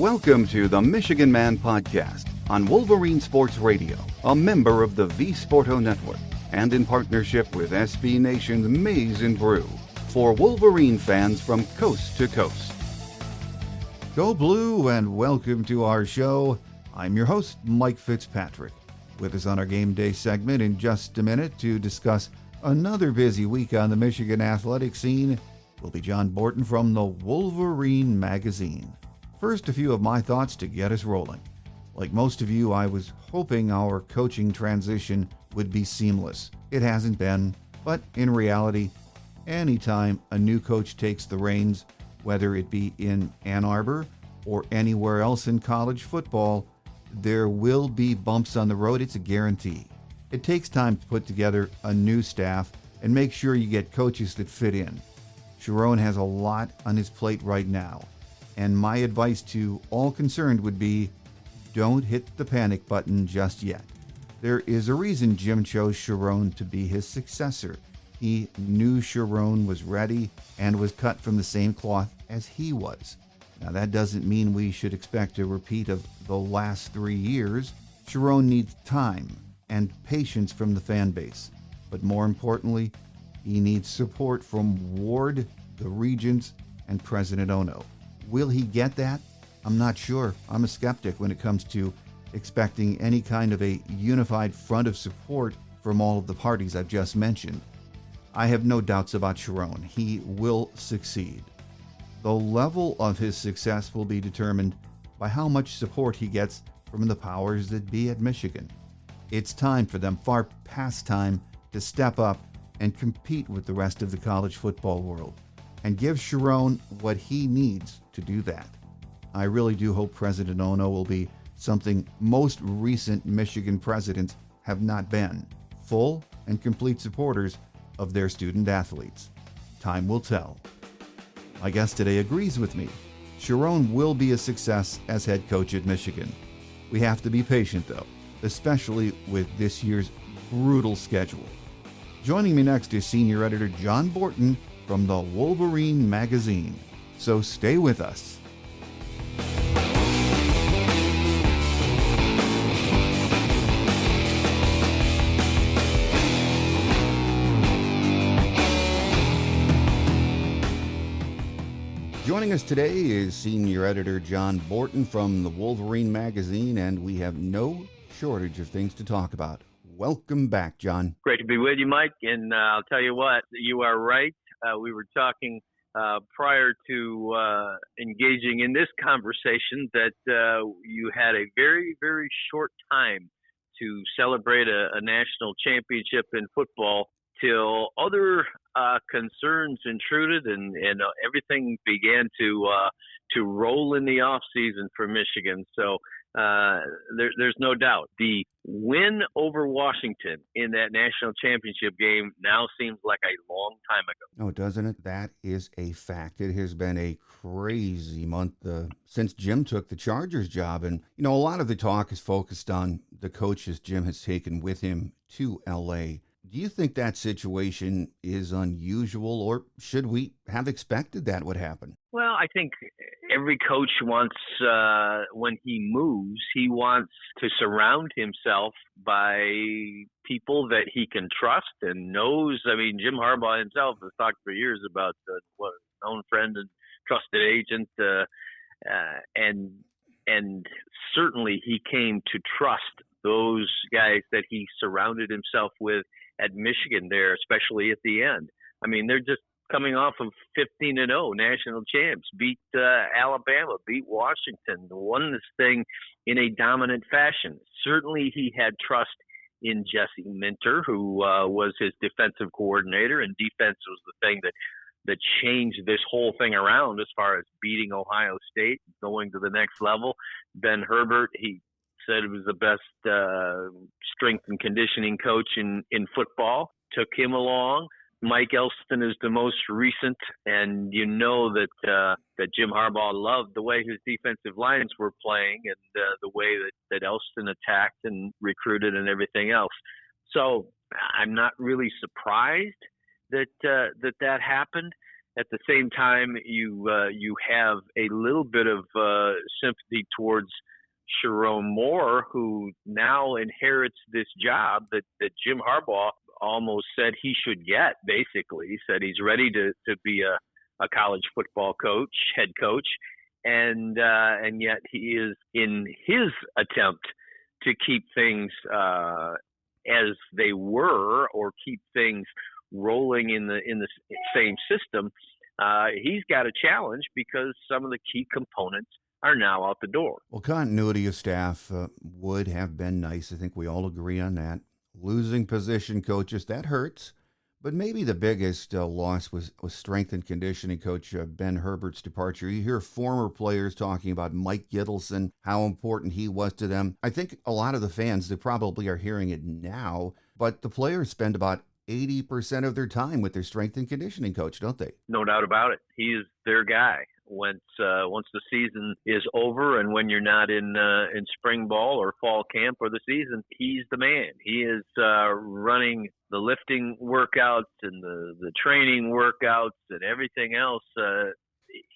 Welcome to the Michigan Man Podcast on Wolverine Sports Radio, a member of the V-Sporto Network, and in partnership with SB Nation's Maize and Brew, for Wolverine fans from coast to coast. Go Blue and welcome to our show. I'm your host, Mike Fitzpatrick. With us on our game day segment in just a minute to discuss another busy week on the Michigan athletic scene will be John Borton from the Wolverine Magazine. First, a few of my thoughts to get us rolling. Like most of you, I was hoping our coaching transition would be seamless. It hasn't been, but in reality, anytime a new coach takes the reins, whether it be in Ann Arbor or anywhere else in college football, there will be bumps on the road. It's a guarantee. It takes time to put together a new staff and make sure you get coaches that fit in. Sherrone has a lot on his plate right now, and my advice to all concerned would be, don't hit the panic button just yet. There is a reason Jim chose Sherrone to be his successor. He knew Sherrone was ready and was cut from the same cloth as he was. Now, that doesn't mean we should expect a repeat of the last 3 years. Sherrone needs time and patience from the fan base. But more importantly, he needs support from Ward, the Regents, and President Ono. Will he get that? I'm not sure. I'm a skeptic when it comes to expecting any kind of a unified front of support from all of the parties I've just mentioned. I have no doubts about Sherrone. He will succeed. The level of his success will be determined by how much support he gets from the powers that be at Michigan. It's time for them, far past time, to step up and compete with the rest of the college football world and give Sherrone what he needs to do that. I really do hope President Ono will be something most recent Michigan presidents have not been: full and complete supporters of their student athletes. Time will tell. My guest today agrees with me. Sherrone will be a success as head coach at Michigan. We have to be patient, though, especially with this year's brutal schedule. Joining me next is senior editor John Borton from the Wolverine Magazine. So stay with us. Joining us today is senior editor John Borton from the Wolverine Magazine, and we have no shortage of things to talk about. Welcome back, John. Great to be with you, Mike. And I'll tell you what, you are right. We were talking prior to engaging in this conversation that you had a very, very short time to celebrate a national championship in football till other concerns intruded and everything began to roll in the off season for Michigan. So there's no doubt the win over Washington in that national championship game now seems like a long time ago. Oh, doesn't it? That is a fact. It has been a crazy month since Jim took the Chargers job. And, a lot of the talk is focused on the coaches Jim has taken with him to L.A. Do you think that situation is unusual, or should we have expected that would happen? Well, I think every coach wants, when he moves, he wants to surround himself by people that he can trust and knows. I mean, Jim Harbaugh himself has talked for years about what his own friend and trusted agent, and certainly he came to trust those guys that he surrounded himself with at Michigan there, especially at the end. I mean, they're just coming off of 15-0 national champs, beat Alabama, beat Washington, won this thing in a dominant fashion. Certainly he had trust in Jesse Minter, who was his defensive coordinator, and defense was the thing that changed this whole thing around as far as beating Ohio State, going to the next level. Ben Herbert, he said it was the best strength and conditioning coach in football, took him along. Mike Elston is the most recent, and you know that Jim Harbaugh loved the way his defensive lines were playing and the way that Elston attacked and recruited and everything else. So I'm not really surprised that happened. at the same time, you have a little bit of sympathy towards Sherrone Moore, who now inherits this job that Jim Harbaugh almost said he should get. Basically, he said he's ready to be a college football coach, head coach, and yet he is in his attempt to keep things as they were, or keep things rolling in the same system. He's got a challenge because some of the key components are now out the door. Well, continuity of staff would have been nice. I think we all agree on that. Losing position coaches, that hurts. But maybe the biggest loss was strength and conditioning coach Ben Herbert's departure. You hear former players talking about Mike Gittleson, how important he was to them. I think a lot of the fans, they probably are hearing it now, but the players spend about 80% of their time with their strength and conditioning coach, don't they? No doubt about it. He is their guy. Once the season is over, and when you're not in spring ball or fall camp or the season, he's the man. He is running the lifting workouts and the training workouts and everything else.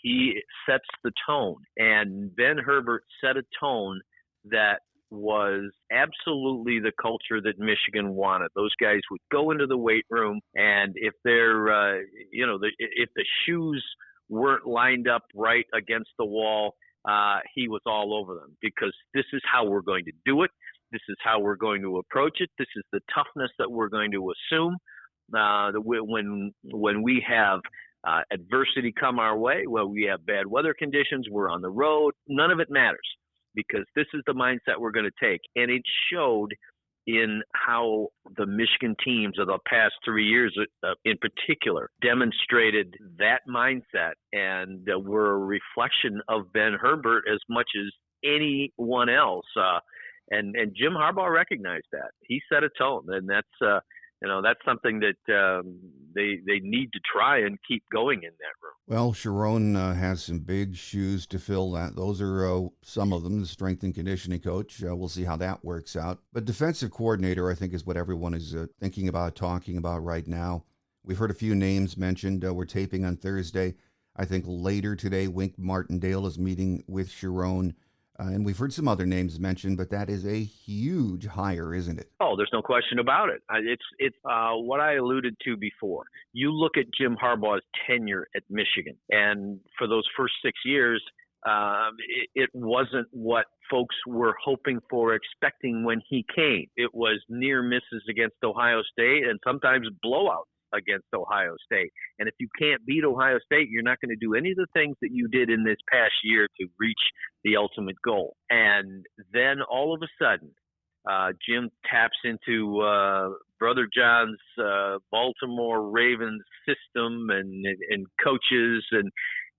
He sets the tone, and Ben Herbert set a tone that was absolutely the culture that Michigan wanted. Those guys would go into the weight room, and if they're if the shoes weren't lined up right against the wall, he was all over them, because this is how we're going to do it. This is how we're going to approach it. This is the toughness that we're going to assume. When we have adversity come our way, when we have bad weather conditions, we're on the road, none of it matters, because this is the mindset we're going to take. And it showed in how the Michigan teams of the past 3 years in particular demonstrated that mindset, and were a reflection of Ben Herbert as much as anyone else. And Jim Harbaugh recognized that. He set a tone, and that's something that they need to try and keep going in that room. Well, Sherrone has some big shoes to fill. Those are some of them. The strength and conditioning coach. We'll see how that works out. But defensive coordinator, I think, is what everyone is thinking about, talking about right now. We've heard a few names mentioned. We're taping on Thursday. I think later today, Wink Martindale is meeting with Sherrone. And we've heard some other names mentioned, but that is a huge hire, isn't it? Oh, there's no question about it. It's what I alluded to before. You look at Jim Harbaugh's tenure at Michigan, and for those first 6 years, it wasn't what folks were hoping for, expecting when he came. It was near misses against Ohio State, and sometimes blowouts against Ohio State. And if you can't beat Ohio State, you're not going to do any of the things that you did in this past year to reach the ultimate goal. And then all of a sudden, Jim taps into Brother John's Baltimore Ravens system and coaches, and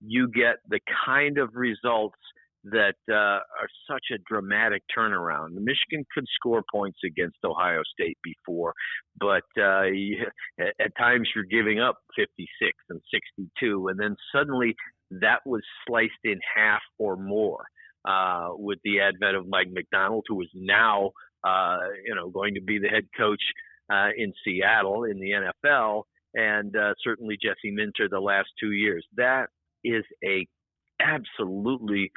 you get the kind of results that are such a dramatic turnaround. Michigan could score points against Ohio State before, but at times you're giving up 56 and 62, and then suddenly that was sliced in half or more with the advent of Mike McDonald, who is now going to be the head coach in Seattle in the NFL, and certainly Jesse Minter the last 2 years. That is a absolutely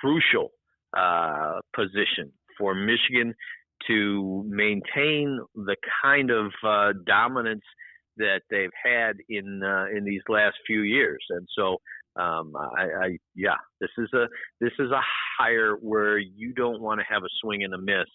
crucial position for Michigan to maintain the kind of dominance that they've had in these last few years. And so, this is a hire where you don't want to have a swing and a miss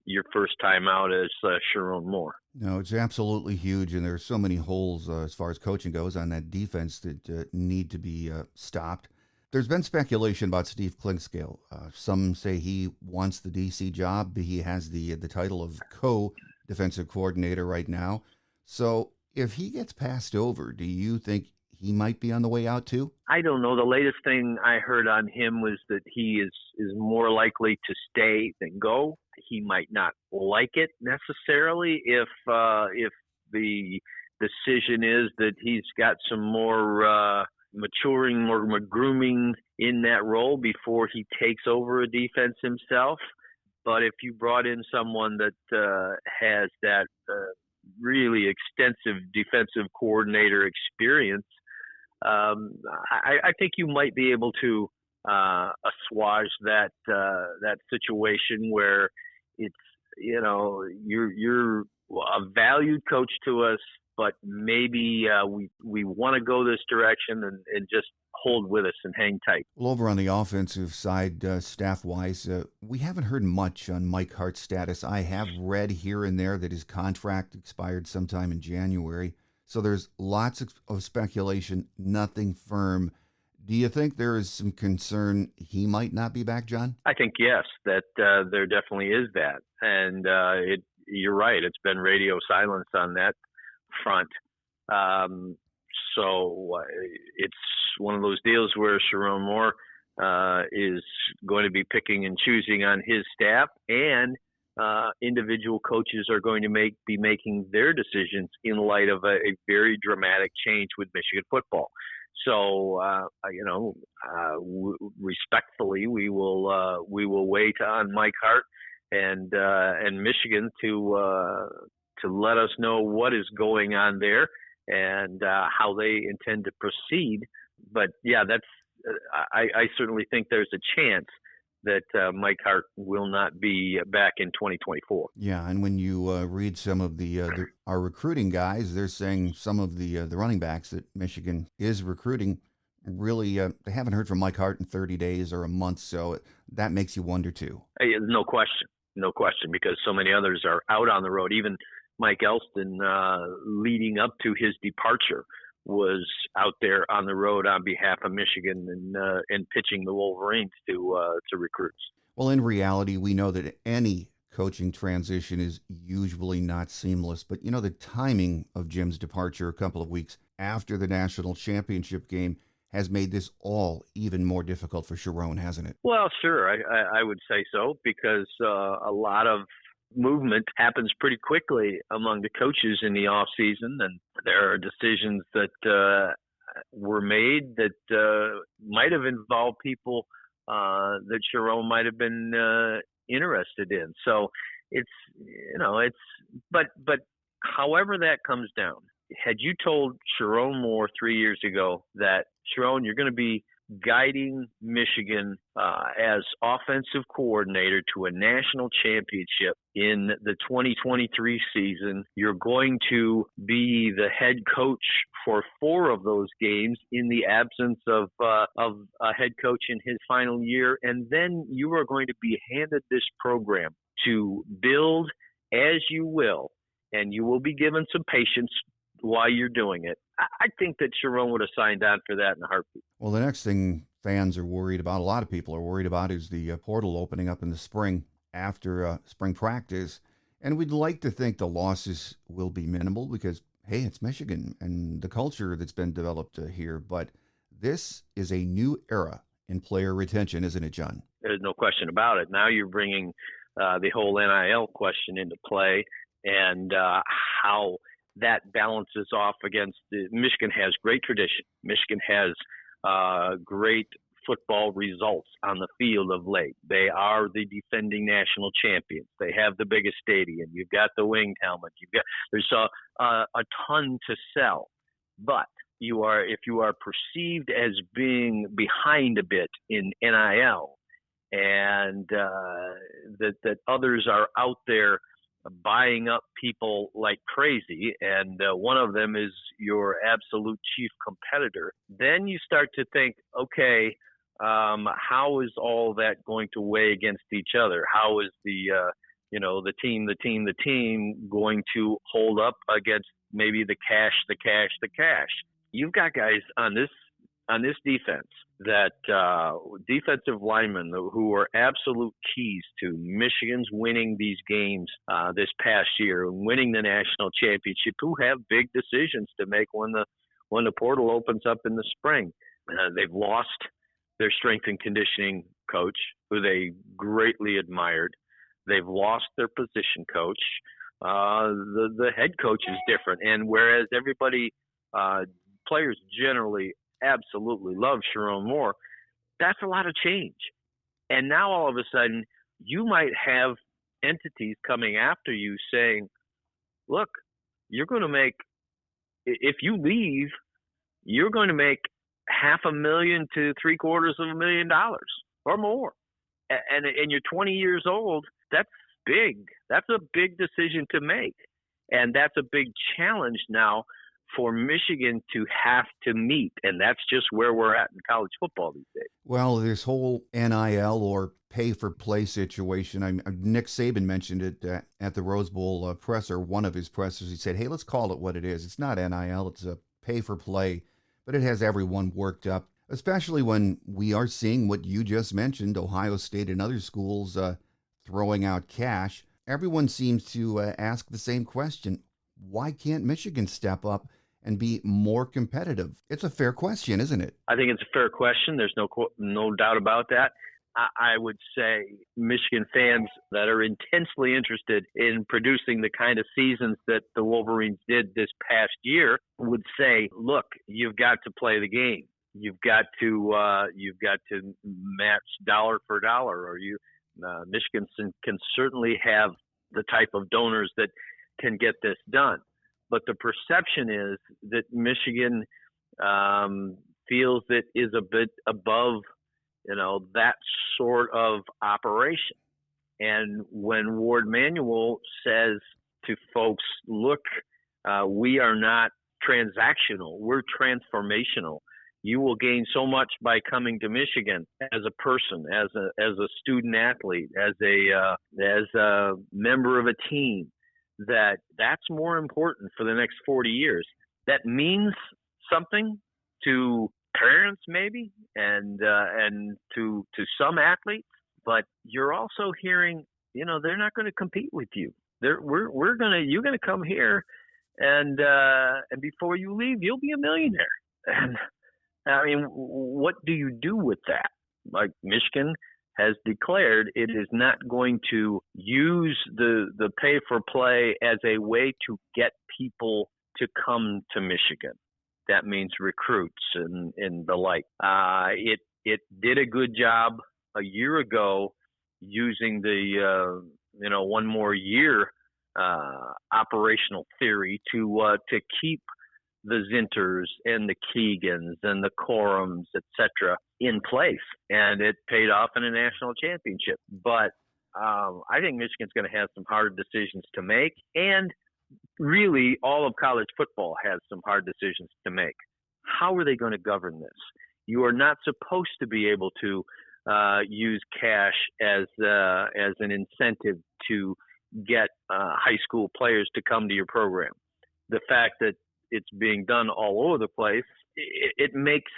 your first time out as Sherrone Moore. No, it's absolutely huge, and there are so many holes as far as coaching goes on that defense that need to be stopped. There's been speculation about Steve Clinkscale. Some say he wants the DC job. He has the title of co-defensive coordinator right now. So if he gets passed over, do you think he might be on the way out too? I don't know. The latest thing I heard on him was that he is more likely to stay than go. He might not like it necessarily if the decision is that he's got some more maturing, more grooming in that role before he takes over a defense himself. But if you brought in someone that has that really extensive defensive coordinator experience, I think you might be able to assuage that situation where it's, you're a valued coach to us, but maybe we want to go this direction and just hold with us and hang tight. Well, over on the offensive side, staff-wise, we haven't heard much on Mike Hart's status. I have read here and there that his contract expired sometime in January, so there's lots of speculation, nothing firm. Do you think there is some concern he might not be back, John? I think yes, that there definitely is that, and you're right. It's been radio silence on that front. So it's one of those deals where Sherrone Moore is going to be picking and choosing on his staff, and individual coaches are going to be making their decisions in light of a very dramatic change with Michigan football. So, respectfully, we will wait on Mike Hart and Michigan to let us know what is going on there and how they intend to proceed. But yeah, I certainly think there's a chance that Mike Hart will not be back in 2024. Yeah, and when you read some of our recruiting guys, they're saying some of the running backs that Michigan is recruiting really they haven't heard from Mike Hart in 30 days or a month, so that makes you wonder too. No question, because so many others are out on the road. Even Mike Elston, leading up to his departure, was out there on the road on behalf of Michigan and pitching the Wolverines to recruits. Well, in reality, we know that any coaching transition is usually not seamless, but the timing of Jim's departure a couple of weeks after the national championship game has made this all even more difficult for Sherrone, hasn't it? Well, sure, I would say so, because a lot of movement happens pretty quickly among the coaches in the off season, and there are decisions that were made that might have involved people that Sherrone might have been interested in. So but however that comes down, had you told Sherrone Moore 3 years ago that, Sherrone, you're going to be guiding Michigan as offensive coordinator to a national championship in the 2023 season. You're going to be the head coach for 4 of those games in the absence of a head coach in his final year. And then you are going to be handed this program to build as you will, and you will be given some patience while you're doing it. I think that Sherrone would have signed on for that in a heartbeat. Well, the next thing fans are worried about, a lot of people are worried about, is the portal opening up in the spring after spring practice. And we'd like to think the losses will be minimal because, hey, it's Michigan and the culture that's been developed here. But this is a new era in player retention, isn't it, John? There's no question about it. Now you're bringing the whole NIL question into play, and how that balances off against Michigan has great tradition. Michigan has great football results on the field of late. They are the defending national champions. They have the biggest stadium. You've got the winged helmet. There's a ton to sell. But if you are perceived as being behind a bit in NIL, and that others are out there buying up people like crazy, and one of them is your absolute chief competitor, then you start to think, okay, how is all that going to weigh against each other? How is the team going to hold up against maybe the cash? You've got guys on this defense, that defensive linemen who are absolute keys to Michigan's winning these games this past year, winning the national championship, who have big decisions to make when the portal opens up in the spring. They've lost their strength and conditioning coach, who they greatly admired. They've lost their position coach. The head coach is different, and whereas everybody, players generally absolutely love Sherrone Moore, that's a lot of change. And now all of a sudden, you might have entities coming after you saying, look, you're going to make, if you leave, you're going to make $500,000 to $750,000 or more. And you're 20 years old. That's big. That's a big decision to make. And that's a big challenge now for Michigan to have to meet. And that's just where we're at in college football these days. Well, this whole NIL or pay-for-play situation, Nick Saban mentioned it at the Rose Bowl presser, one of his pressers. He said, hey, let's call it what it is. It's not NIL, it's a pay-for-play, but it has everyone worked up, especially when we are seeing what you just mentioned, Ohio State and other schools throwing out cash. Everyone seems to ask the same question. Why can't Michigan step up and be more competitive? It's a fair question, isn't it? I think it's a fair question. There's no doubt about that. I would say Michigan fans that are intensely interested in producing the kind of seasons that the Wolverines did this past year would say, look, you've got to play the game. You've got to match dollar for dollar, or Michigan can certainly have the type of donors that can get this done. But the perception is that Michigan feels it is a bit above, that sort of operation. And when Ward Manuel says to folks, look, we are not transactional, we're transformational. You will gain so much by coming to Michigan as a person, as a student athlete, as a member of a team. That's more important for the next 40 years. That means something to parents maybe, and to some athletes, but you're also hearing, they're not going to compete with you. You're going to come here, and before you leave, you'll be a millionaire. And I mean, what do you do with that? Like Michigan has declared it is not going to use the pay for play as a way to get people to come to Michigan. That means recruits and the like. It did a good job a year ago using the one more year operational theory to keep the Zinters and the Keegans and the Corums, etc., in place, and it paid off in a national championship. But I think Michigan's going to have some hard decisions to make, and really all of college football has some hard decisions to make. How are they going to govern this? You are not supposed to be able to use cash as an incentive to get high school players to come to your program. The fact that it's being done all over the place, it makes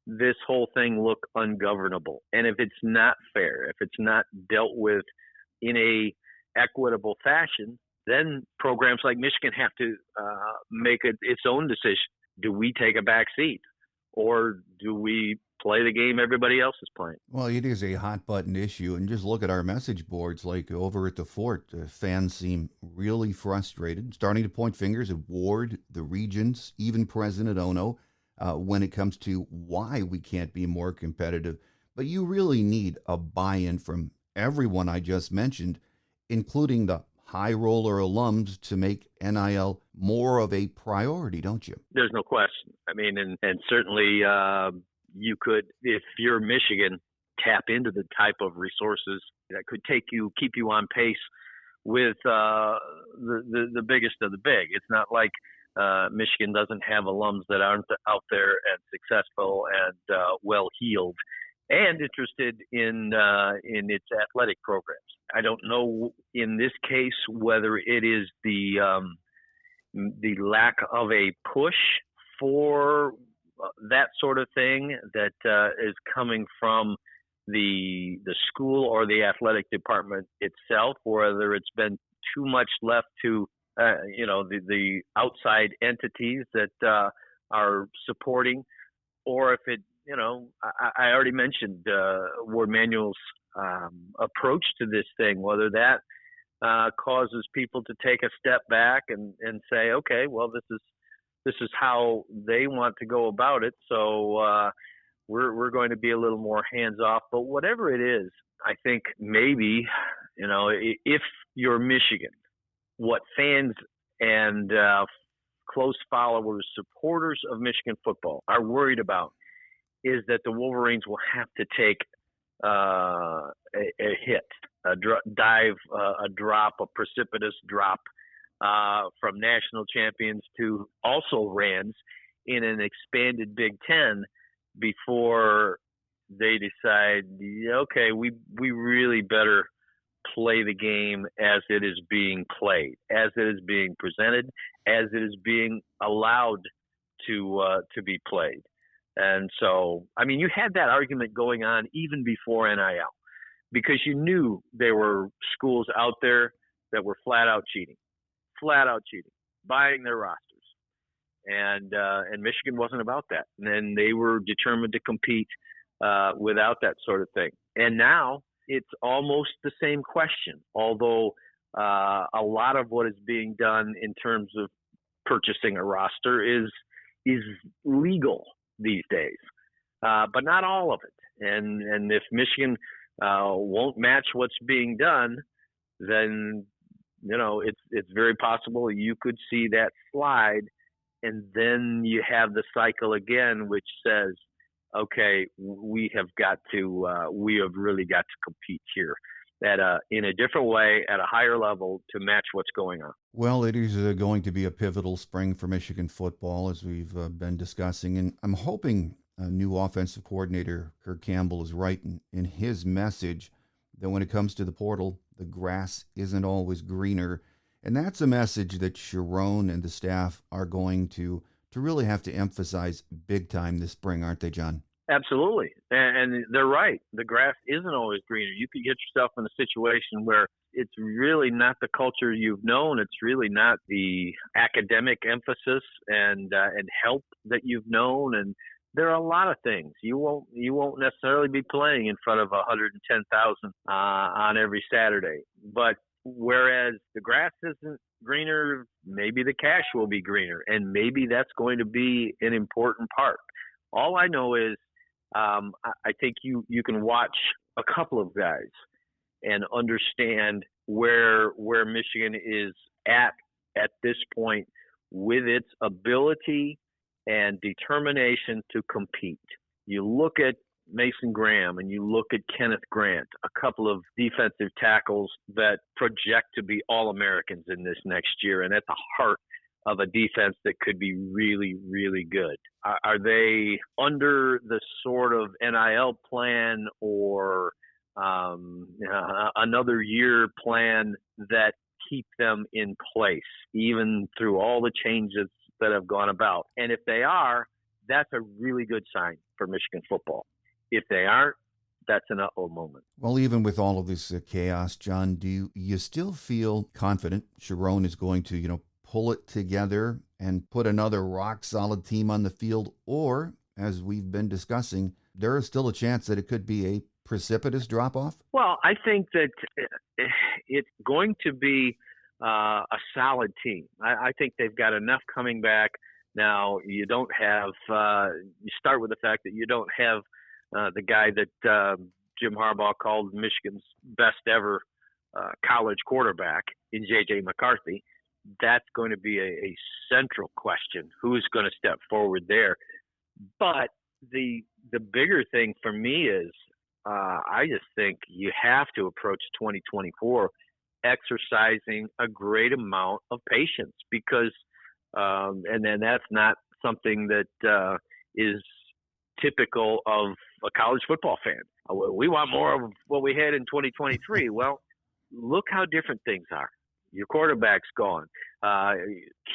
this whole thing look ungovernable. And if it's not fair, if it's not dealt with in a equitable fashion, then programs like Michigan have to make its own decision. Do we take a back seat, or do we play the game everybody else is playing? Well, it is a hot button issue, and just look at our message boards, like over at the Fort. Fans seem really frustrated, starting to point fingers at Ward, the Regents, even President Ono, when it comes to why we can't be more competitive. But you really need a buy-in from everyone I just mentioned, including the high roller alums, to make NIL more of a priority, don't you? There's no question. I mean, and certainly you could, if you're Michigan, tap into the type of resources that could keep you on pace with the biggest of the big. It's not like Michigan doesn't have alums that aren't out there and successful and well-heeled and interested in its athletic programs. I don't know in this case whether it is the lack of a push for that sort of thing that is coming from the school or the athletic department itself, or whether it's been too much left to the outside entities that are supporting, or if it, I already mentioned Ward Manuel's approach to this thing, whether that causes people to take a step back and say, okay, well, this is how they want to go about it, so we're going to be a little more hands off. But whatever it is, I think maybe, if you're Michigan, what fans and close followers, supporters of Michigan football are worried about is that the Wolverines will have to take a hit, a drop, a precipitous drop from national champions to also Rams in an expanded Big Ten before they decide, okay, we really better play the game as it is being played, as it is being presented, as it is being allowed to be played. And so, I mean, you had that argument going on even before NIL, because you knew there were schools out there that were flat out cheating, buying their rosters. And Michigan wasn't about that. And they were determined to compete without that sort of thing. And now it's almost the same question, although a lot of what is being done in terms of purchasing a roster is legal these days, but not all of it. And if Michigan won't match what's being done, then it's very possible you could see that slide, and then you have the cycle again, which says, okay, we have really got to compete here in a different way at a higher level to match what's going on. Well, it is going to be a pivotal spring for Michigan football, as we've been discussing, and I'm hoping new offensive coordinator Kirk Campbell is right in his message that when it comes to the portal, the grass isn't always greener, and that's a message that Sherrone and the staff are going to really have to emphasize big time this spring, aren't they, John? Absolutely. And they're right. The grass isn't always greener. You could get yourself in a situation where it's really not the culture you've known. It's really not the academic emphasis and help that you've known. And there are a lot of things. You won't necessarily be playing in front of 110,000 on every Saturday. But whereas the grass isn't greener, maybe the cash will be greener. And maybe that's going to be an important part. All I know is I think you can watch a couple of guys and understand where Michigan is at this point with its ability and determination to compete. You look at Mason Graham and you look at Kenneth Grant, a couple of defensive tackles that project to be All-Americans in this next year, and at the heart of a defense that could be really, really good. Are they under the sort of NIL plan or another year plan that keep them in place, even through all the changes that have gone about? And if they are, that's a really good sign for Michigan football. If they aren't, that's an uh-oh moment. Well, even with all of this chaos, John, do you still feel confident Sherrone is going to, pull it together and put another rock-solid team on the field? Or, as we've been discussing, there is still a chance that it could be a precipitous drop-off? Well, I think that it's going to be a solid team. I think they've got enough coming back. Now, you don't have you start with the fact that you don't have the guy that Jim Harbaugh called Michigan's best ever college quarterback in J.J. McCarthy. That's going to be a central question. Who's going to step forward there? But the bigger thing for me is I just think you have to approach 2024 exercising a great amount of patience, because and then that's not something that is typical of a college football fan. We want more of what we had in 2023. Well, look how different things are. Your quarterback's gone.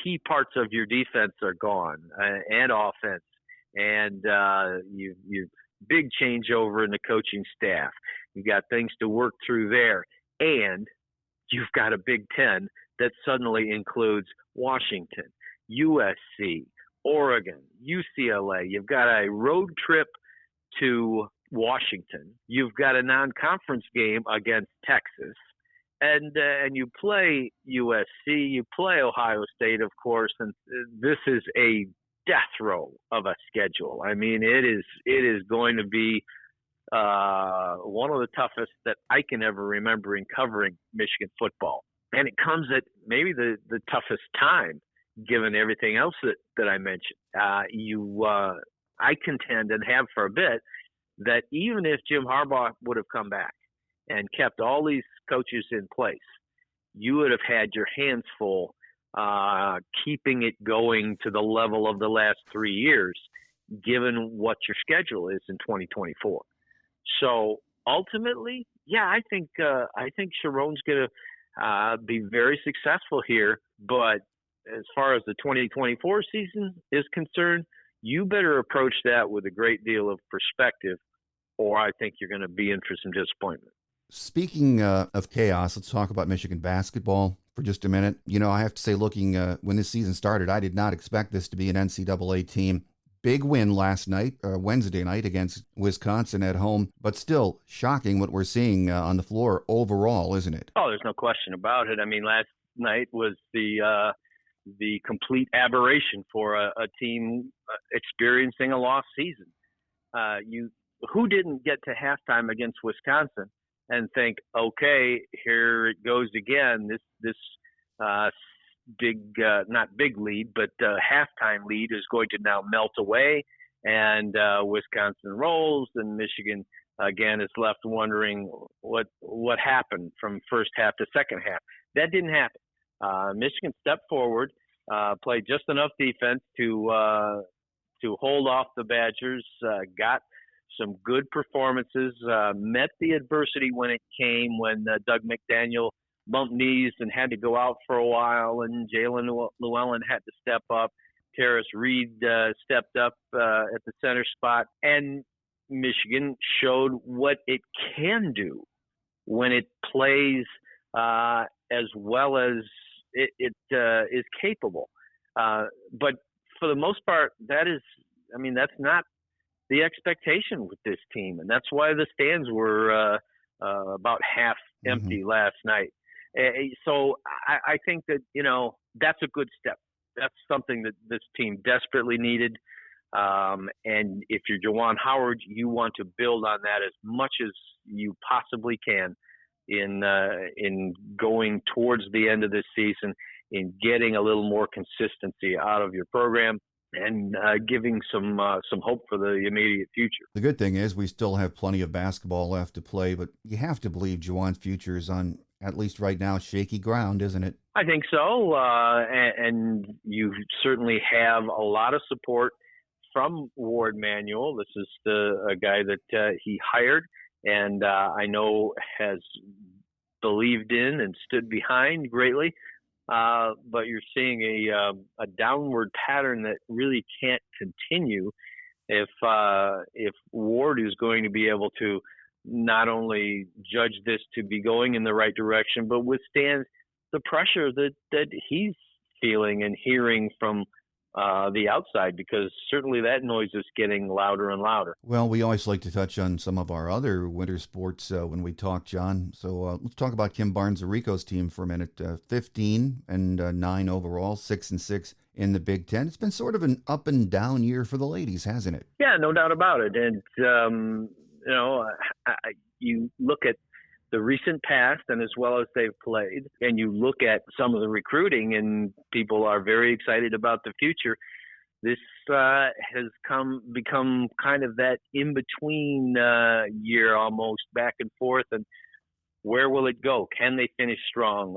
Key parts of your defense are gone, and offense. And you big changeover in the coaching staff. You've got things to work through there. And you've got a Big Ten that suddenly includes Washington, USC, Oregon, UCLA. You've got a road trip to Washington. You've got a non-conference game against Texas. And you play USC, you play Ohio State, of course, and this is a death row of a schedule. I mean, it is going to be one of the toughest that I can ever remember in covering Michigan football. And it comes at maybe the toughest time, given everything else that I mentioned. I contend and have for a bit that even if Jim Harbaugh would have come back and kept all these coaches in place, you would have had your hands full keeping it going to the level of the last 3 years, given what your schedule is in 2024. So ultimately, yeah, I think Sherrone's going to be very successful here. But as far as the 2024 season is concerned, you better approach that with a great deal of perspective, or I think you're going to be in for some disappointment. Speaking of chaos, let's talk about Michigan basketball for just a minute. You know, I have to say, looking when this season started, I did not expect this to be an NCAA team. Big win last night, Wednesday night, against Wisconsin at home, but still shocking what we're seeing on the floor overall, isn't it? Oh, there's no question about it. I mean, last night was the complete aberration for a team experiencing a lost season. Who didn't get to halftime against Wisconsin and think, okay, here it goes again. This big, not big lead, but halftime lead is going to now melt away, and Wisconsin rolls, and Michigan again is left wondering what happened from first half to second half. That didn't happen. Michigan stepped forward, played just enough defense to hold off the Badgers, got some good performances, met the adversity when it came, when Doug McDaniel bumped knees and had to go out for a while, and Jalen Llewellyn had to step up. Terrace Reed stepped up at the center spot, and Michigan showed what it can do when it plays as well as it is capable. But for the most part, that's not the expectation with this team, and that's why the stands were about half empty last night. So I think that, that's a good step. That's something that this team desperately needed. And if you're Juwan Howard, you want to build on that as much as you possibly can in going towards the end of this season, in getting a little more consistency out of your program, and giving some hope for the immediate future. The good thing is we still have plenty of basketball left to play, but you have to believe Juwan's future is on, at least right now, shaky ground, isn't it? I think so, and you certainly have a lot of support from Ward Manuel. This is a guy that he hired, and I know has believed in and stood behind greatly. But you're seeing a downward pattern that really can't continue if Ward is going to be able to not only judge this to be going in the right direction, but withstand the pressure that he's feeling and hearing from the outside, because certainly that noise is getting louder and louder. Well, we always like to touch on some of our other winter sports when we talk, John. So let's talk about Kim Barnes-Arico's team for a minute. 15-9 overall, 6-6 in the Big Ten. It's been sort of an up and down year for the ladies, hasn't it? Yeah, no doubt about it. And you look at the recent past and as well as they've played, and you look at some of the recruiting, and people are very excited about the future. This has become kind of that in-between year, almost back and forth, and where will it go? Can they finish strong?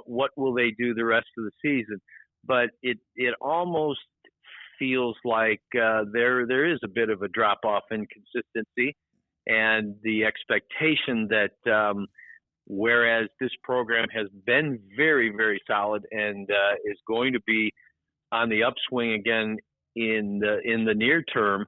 What will they do the rest of the season? But it almost feels like there is a bit of a drop-off in consistency, and the expectation that whereas this program has been very, very solid and is going to be on the upswing again in the near term,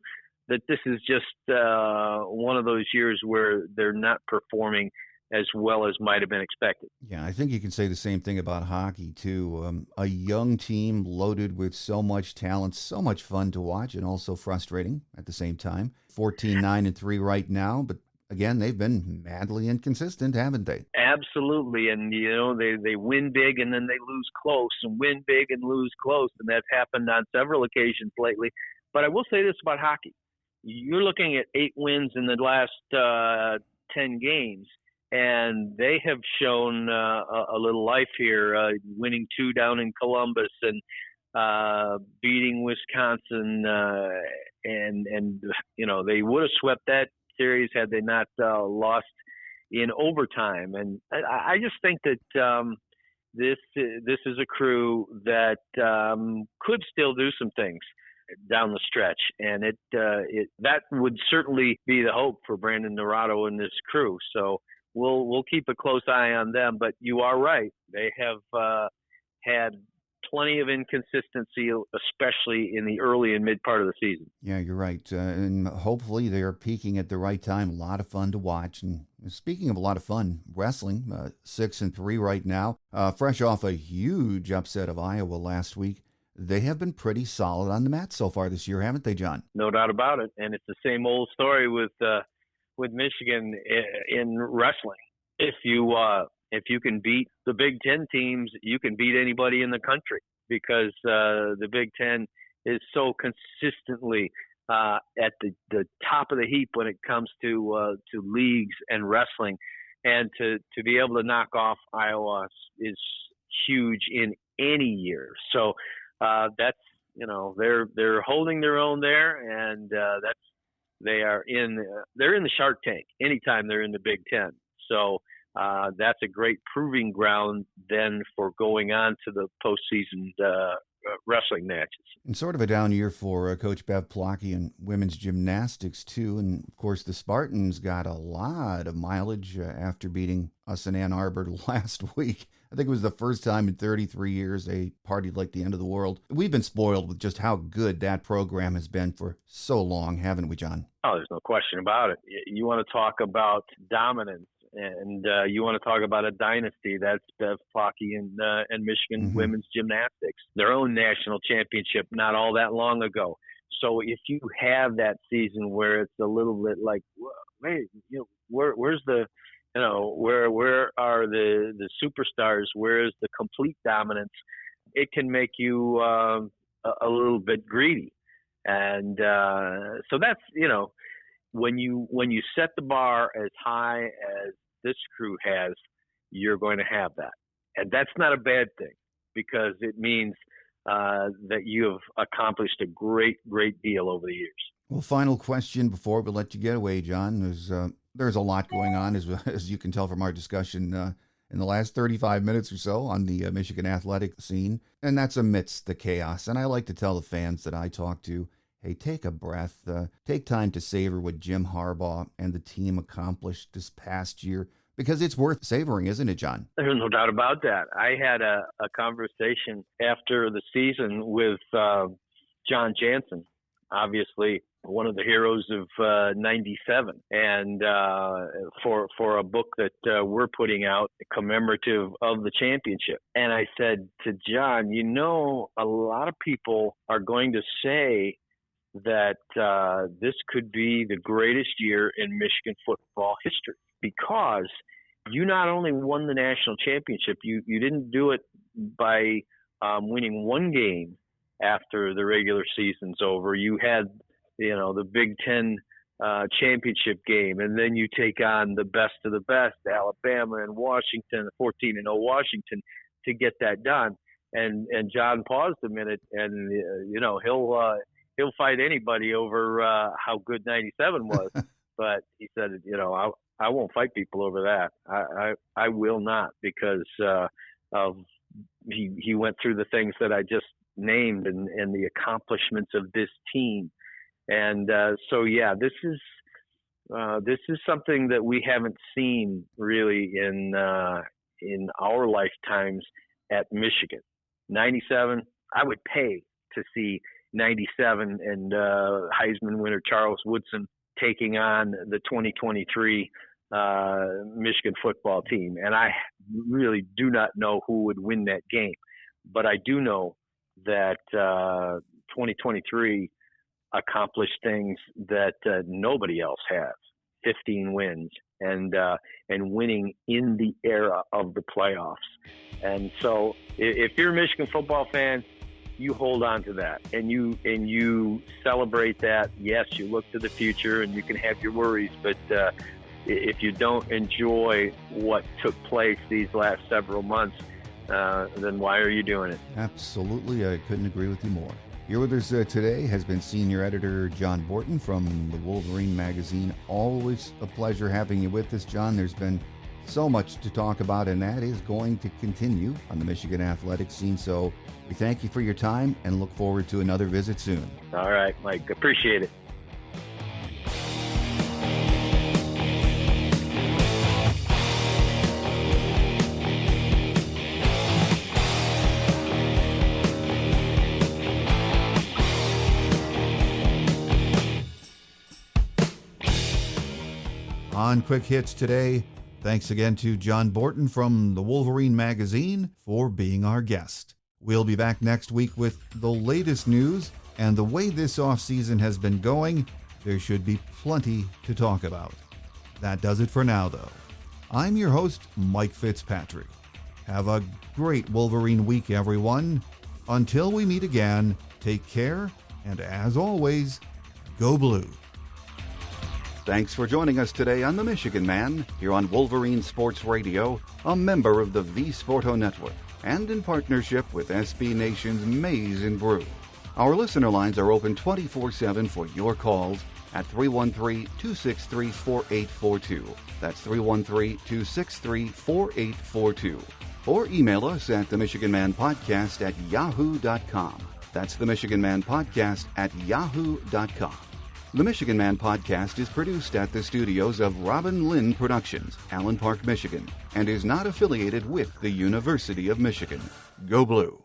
that this is just one of those years where they're not performing as well as might have been expected. Yeah, I think you can say the same thing about hockey, too. A young team loaded with so much talent, so much fun to watch, and also frustrating at the same time. 14-9-3 right now, but again, they've been madly inconsistent, haven't they? Absolutely, and they win big and then they lose close, and win big and lose close, and that's happened on several occasions lately. But I will say this about hockey. You're looking at 8 wins in the last 10 games. And they have shown a little life here, winning 2 down in Columbus and beating Wisconsin and they would have swept that series had they not lost in overtime. And I just think that this is a crew that could still do some things down the stretch, and that would certainly be the hope for Brandon Naurato and this crew. So we'll keep a close eye on them. But you are right; they have had plenty of inconsistency, especially in the early and mid part of the season. Yeah, you're right. And hopefully they're peaking at the right time. A lot of fun to watch. And speaking of a lot of fun, wrestling, 6-3 right now. Fresh off a huge upset of Iowa last week. They have been pretty solid on the mat so far this year, haven't they, John? No doubt about it. And it's the same old story with Michigan in wrestling. If you can beat the Big Ten teams, you can beat anybody in the country, because the Big Ten is so consistently at the top of the heap when it comes to leagues and wrestling, and to be able to knock off Iowa is huge in any year. So that's they're holding their own there, and they're in the Shark Tank anytime they're in the Big Ten. So. That's a great proving ground then for going on to the postseason wrestling matches. And sort of a down year for Coach Bev Plotke and women's gymnastics, too. And, of course, the Spartans got a lot of mileage after beating us in Ann Arbor last week. I think it was the first time in 33 years they partied like the end of the world. We've been spoiled with just how good that program has been for so long, haven't we, John? Oh, there's no question about it. You want to talk about dominance. And you want to talk about a dynasty, that's Bev Plotke and Michigan women's gymnastics, their own national championship not all that long ago. So if you have that season where it's a little bit like, wait, where's the, where are the superstars? Where is the complete dominance? It can make you a little bit greedy. And so that's, when you set the bar as high as this crew has, you're going to have that. And that's not a bad thing, because it means that you have accomplished a great, great deal over the years. Well, final question before we let you get away, John. There's a lot going on, as you can tell from our discussion in the last 35 minutes or so on the Michigan athletic scene, and that's amidst the chaos. And I like to tell the fans that I talk to, hey, take a breath. Take time to savor what Jim Harbaugh and the team accomplished this past year, because it's worth savoring, isn't it, John? There's no doubt about that. I had a conversation after the season with John Jansen, obviously one of the heroes of '97, and for a book that we're putting out commemorative of the championship. And I said to John, a lot of people are going to say that this could be the greatest year in Michigan football history, because you not only won the national championship, you didn't do it by winning one game after the regular season's over. You had, the Big Ten championship game, and then you take on the best of the best, Alabama and Washington, 14-0 Washington, to get that done. And John paused a minute, and he'll fight anybody over how good '97 was. But he said, I won't fight people over that. I will not, because he went through the things that I just named and the accomplishments of this team. And this is something that we haven't seen really in our lifetimes at Michigan. '97, I would pay to see '97 and Heisman winner Charles Woodson taking on the 2023 Michigan football team. And I really do not know who would win that game. But I do know that 2023 accomplished things that nobody else has. 15 wins and winning in the era of the playoffs. And so if you're a Michigan football fan, you hold on to that and you celebrate that. Yes, you look to the future and you can have your worries, but if you don't enjoy what took place these last several months, then why are you doing it? Absolutely. I couldn't agree with you more. Here with us today has been senior editor John Borton from the Wolverine Magazine. Always a pleasure having you with us, John. There's been so much to talk about, and that is going to continue on the Michigan athletics scene. So we thank you for your time and look forward to another visit soon. All right, Mike. Appreciate it. On Quick Hits today, thanks again to John Borton from the Wolverine Magazine for being our guest. We'll be back next week with the latest news, and the way this offseason has been going, there should be plenty to talk about. That does it for now, though. I'm your host, Mike Fitzpatrick. Have a great Wolverine week, everyone. Until we meet again, take care, and as always, go blue. Thanks for joining us today on The Michigan Man, here on Wolverine Sports Radio, a member of the V Sporto Network, and in partnership with SB Nation's Maize and Brew. Our listener lines are open 24/7 for your calls at 313-263-4842. That's 313-263-4842. Or email us at themichiganmanpodcast@yahoo.com. That's themichiganmanpodcast@yahoo.com. The Michigan Man Podcast is produced at the studios of Robin Lynn Productions, Allen Park, Michigan, and is not affiliated with the University of Michigan. Go Blue!